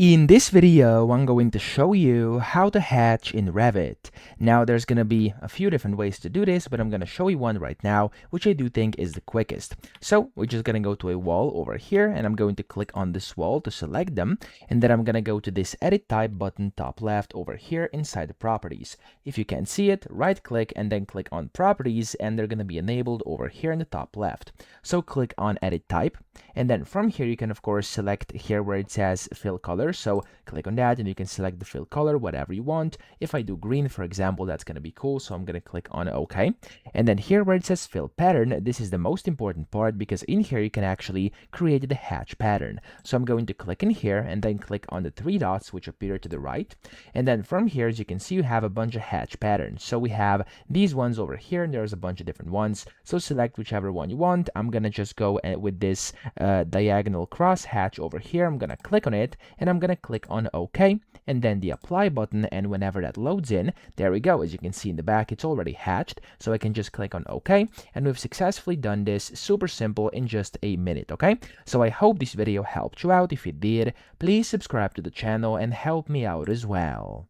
In this video, I'm going to show you how to hatch in Revit. Now, there's going to be a few different ways to do this, but I'm going to show you one right now, which I do think is the quickest. So we're just going to go to a wall over here, and I'm going to click on this wall to select them. And then I'm going to go to this Edit Type button top left over here inside the Properties. If you can't see it, right click and then click on Properties, and they're going to be enabled over here in the top left. So click on Edit Type, and then from here you can of course select here where it says Fill Color. So click on that and you can select the fill color, whatever you want. If I do green, for example, that's going to be cool. So I'm going to click on OK. And then here where it says fill pattern, this is the most important part because in here you can actually create the hatch pattern. So I'm going to click in here and then click on the three dots which appear to the right. And then from here, as you can see, you have a bunch of hatch patterns. So we have these ones over here and there's a bunch of different ones. So select whichever one you want. I'm going to just go with this diagonal cross hatch over here. I'm going to click on it and I'm going to click on OK and then the apply button, and whenever that loads in, there we go. As you can see in the back, it's already hatched, so I can just click on OK, and we've successfully done this super simple in just a minute. Okay, so I hope this video helped you out. If it did, please subscribe to the channel and help me out as well.